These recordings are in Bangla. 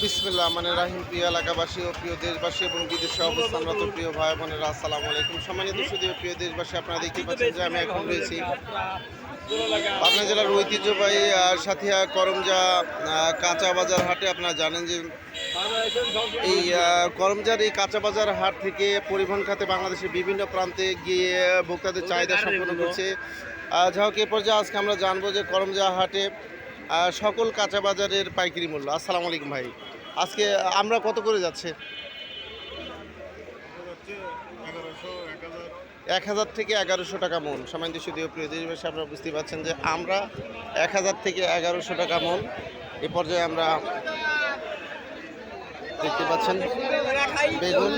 বিসমিল্লাহ মানে রাহিম প্রিয় এলাকাবাসী ও প্রিয় দেশবাসী এবং বিদেশে অবস্থানরত প্রিয় ভাই বোনেরা আসসালামু আলাইকুম। সম্মানিত সুধী প্রিয় দেশবাসী, আপনারা দেখতে পাচ্ছেন যে আমি এখন রয়েছি পাবনা জেলার ঐতিহ্যবাহী সাথিয়া করমজা কাঁচা বাজার হাটে। আপনারা জানেন যে এই করমজার এই কাঁচা বাজার হাট থেকে পরিবহন খাতে বাংলাদেশের বিভিন্ন প্রান্তে গিয়ে ভোক্তাদের চাহিদা সম্পন্ন করছে। যা হোক, এ পর্যায়ে আজকে আমরা জানবো যে করমজা হাটে সকল কাঁচা বাজারের পাইকারি মূল্য। আসসালামু আলাইকুম ভাই, আজকে আমরা কত করে যাচ্ছে? 1000 থেকে 1100 টাকা মন। সামান্য সুদীয় প্রিয় দেশবাসী, আপনারা বুঝতে পারছেন যে আমরা 1000 থেকে 1100 টাকা মন এ পর্যায়ে আমরা দেখতে পাচ্ছেন। বেগুন,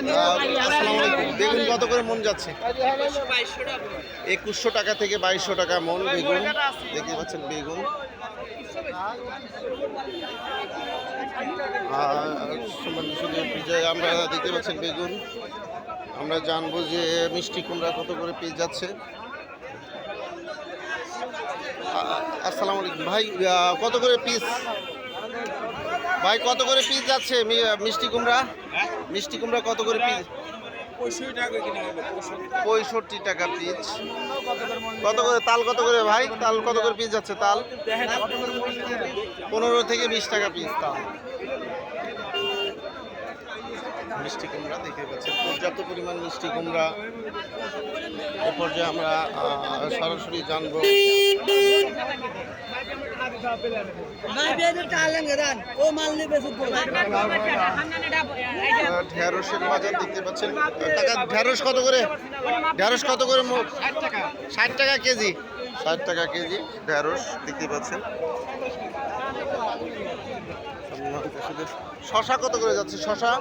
আসসালামু আলাইকুম, বেগুন কত করে মন যাচ্ছে? 2100 টাকা থেকে 2200 টাকা মন বেগুন দেখতে পাচ্ছেন। বেগুন আমরা দেখতে পাচ্ছেন বেগুন। আমরা জানবো যে মিষ্টি কুমড়া কত করে পিস যাচ্ছে। আসসালামু আলাইকুম ভাই, কত করে পিস? ভাই কত করে পিস যাচ্ছে মিষ্টি কুমড়া? মিষ্টি কুমড়া কত করে পিস? 65 টাকা পিস। কত করে তাল? কত করে ভাই তাল কত করে পিস যাচ্ছে? তাল 15 থেকে 20 টাকা পিস তাল। মিষ্টি কুমড়া দেখতে পাচ্ছেন, পর্যাপ্ত পরিমাণ মিষ্টি কুমড়া। এ পর্যায়ে আমরা সরাসরি জানবো ঢেঁড়সের বাজার দেখতে পাচ্ছেন। ঢেঁড়স কত করে? ঢেঁড়স কত করে? 60 টাকা কেজি। 60 টাকা কেজি ঢেঁড়স দেখতে পাচ্ছেন। শশা কত করে যাচ্ছে? শশা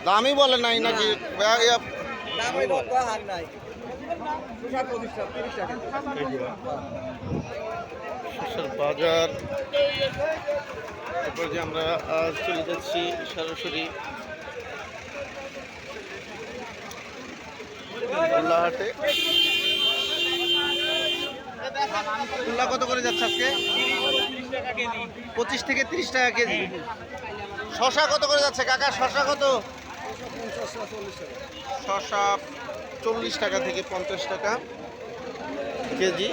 দামই বলে নাই নাকি? বাজার তারপর যে আমরা চলে যাচ্ছি সরাসরি হাটে। কুল্লা কত করে যাচ্ছে আজকে? 25 থেকে 30 টাকা কেজি। শশা কত করে যাচ্ছে কাকা? শশা কত? শশা 40 টাকা থেকে 50 টাকা কেজি।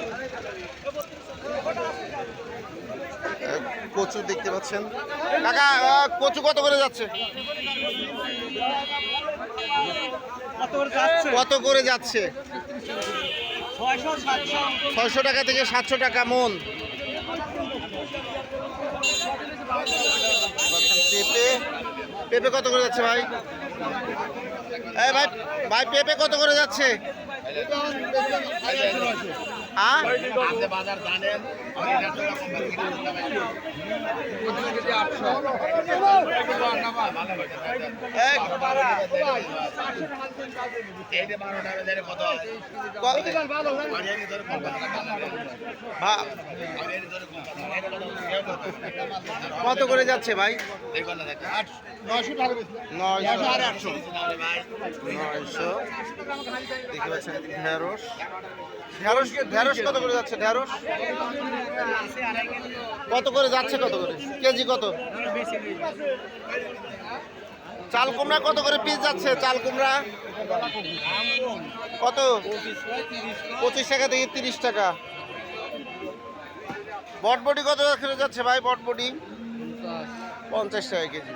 কচু দেখতে পাচ্ছেন। কাকা কচু কত করে যাচ্ছে? কত করে যাচ্ছে? 600 টাকা থেকে 700 টাকা মন। পেঁপে, পেঁপে কত করে যাচ্ছে ভাই? এই ভাই, ভাই পেঁপে কত করে যাচ্ছে? কত করে যাচ্ছে ভাই? 900 দেখতে পাচ্ছেন। ঢেঁড়স, ঢেঁড়স ঢেঁড়স কত করে যাচ্ছে? ঢেঁড়স কত করে যাচ্ছে? কত করে কেজি? কত? চাল কুমড়া কত করে পিস যাচ্ছে? চাল কুমড়া কত? 25 টাকা থেকে 30 টাকা। বটবটি কত করে যাচ্ছে ভাই? বটবটি 50 টাকা কেজি।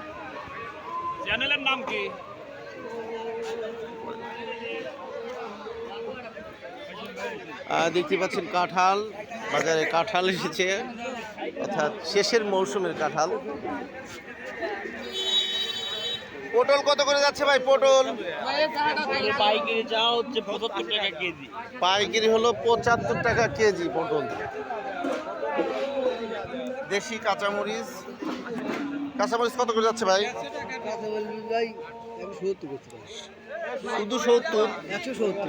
চ্যানেলের নাম কি? দেখতে পাচ্ছেন কাঁঠাল, বাজারে কাঁঠাল এসেছে, অর্থাৎ শেষের মৌসুমের কাঁঠাল। পটল কত করে যাচ্ছে ভাই? পটল পাইকারি চা হচ্ছে 75 টাকা কেজি। পাইকারি হলো 75 টাকা কেজি পটল। দেশি কাঁচামরিচ, কাঁচামরিচ কত করে যাচ্ছে ভাই? শুধু 70?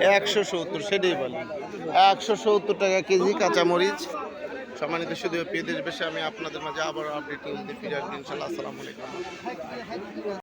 170, সেটাই বলি। 170 টাকা কেজি কাঁচামরিচ। সম্মানিত শুধু প্রিয় দেশবাসী, আমি আপনাদের মাঝে আবার আপডেট নিয়ে ফিরে আসবো ইনশাআল্লাহ। আসসালামু আলাইকুম।